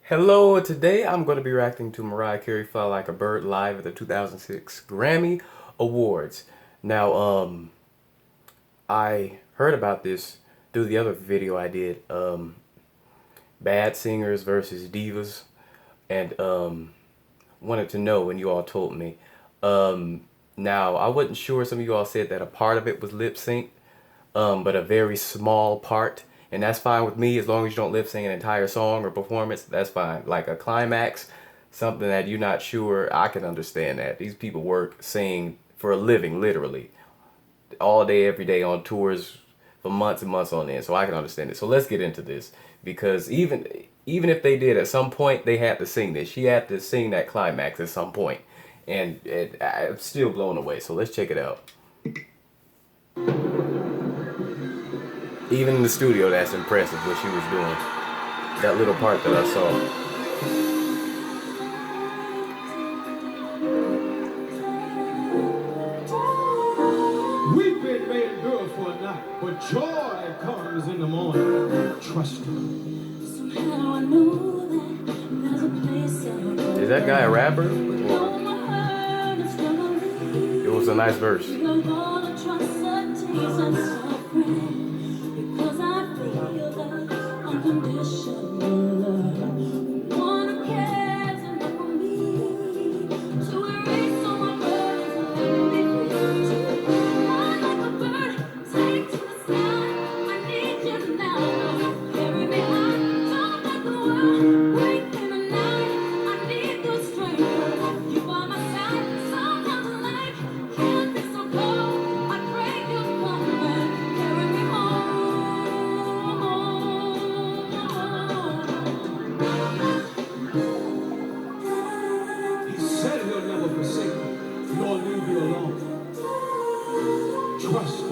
Hello, today I'm going to be reacting to Mariah Carey Fly Like a Bird live at the 2006 Grammy Awards. Now, I heard about this through the other video I did, Bad Singers versus Divas, and wanted to know when you all told me. Now, I wasn't sure, some of you all said that a part of it was lip sync, but a very small part. And that's fine with me as long as you don't lip sync an entire song or performance. That's fine. Like a climax, something that you're not sure, I can understand that. These people work, sing for a living, literally, all day, every day on tours for months and months on end. So I can understand it. So let's get into this because even if they did at some point, they had to sing this. She had to sing that climax at some point, and I'm still blown away. So let's check it out. Even in the studio, that's impressive what she was doing. That little part that I saw. Weeping may endure for a night, but joy comes in the morning. Trust me. Somehow I know that there's a place Is that guy a rapper? Or it was a nice verse. because I feel the unconditional love. One cares enough for me to erase all my burdens and let me free. Fly like a bird, take to the sky. I need you now. Carry me high, don't let the world break in the night. I need the strength. You by my side, sometimes in life can't be so cold. I pray you come and carry me home. He said he'll never forsake you, nor leave you alone. Trust me.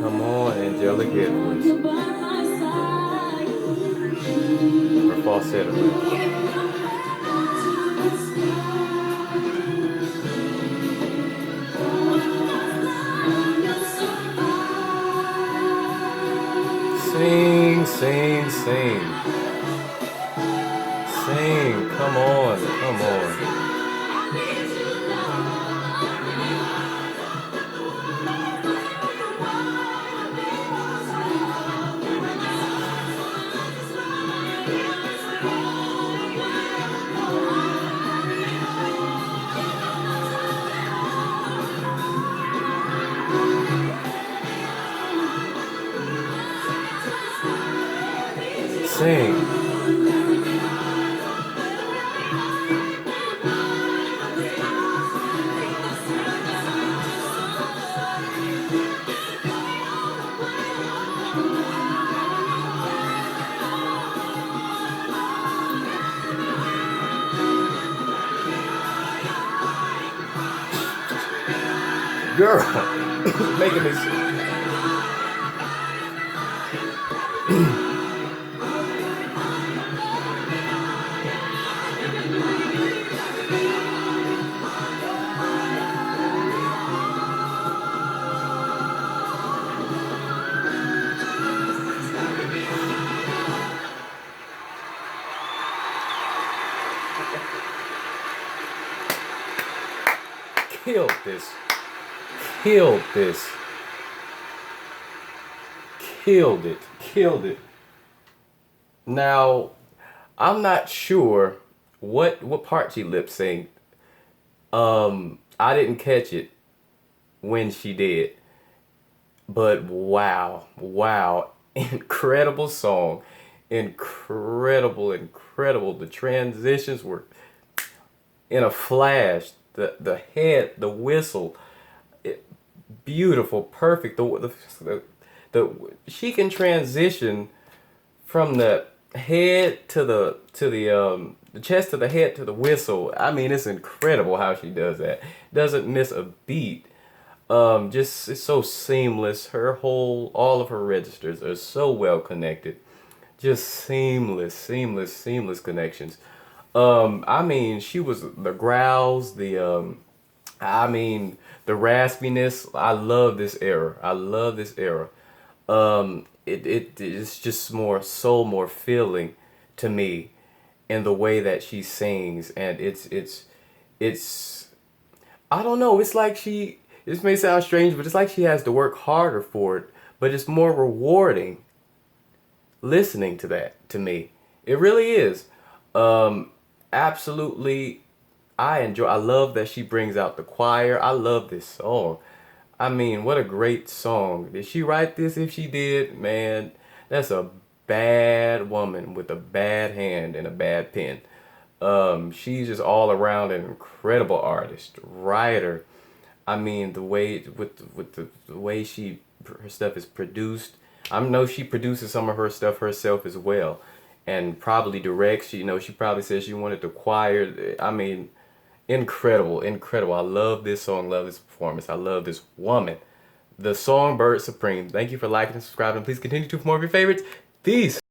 Come on, angelic Edwards. Her falsetto. Sing, sing, sing. Sing, come on, come on. Sing. Girl, making me sick. Killed this. Killed this. Killed it. Killed it. Now, I'm not sure what part she lip synced. I didn't catch it when she did. But wow, wow. Incredible song. Incredible, incredible. The transitions were in a flash. The head, the whistle, beautiful, perfect. The she can transition from the head to the chest to the head to the whistle. I mean, it's incredible how she does that. Doesn't miss a beat. Just it's so seamless. All of her registers are so well connected. Just seamless connections. I mean, she was the growls, the I mean, the raspiness. I love this era. I love this era. It's just more soul, more feeling to me in the way that she sings, and it's I don't know. It's like she. This may sound strange, but it's like she has to work harder for it. But it's more rewarding listening to that to me. It really is. Um, absolutely, I enjoy. I love that she brings out the choir. I love this song. I mean, what a great song. Did she write this? If she did, man, that's a bad woman with a bad hand and a bad pen. She's just all around an incredible artist, writer. I mean, the way the way she her stuff is produced. I know she produces some of her stuff herself as well, and probably directs. You know, she probably says she wanted the choir. I mean, incredible, incredible. I love this song. Love this performance. I love this woman. The Songbird Supreme. Thank you for liking and subscribing. Please continue to for more of your favorites. Peace.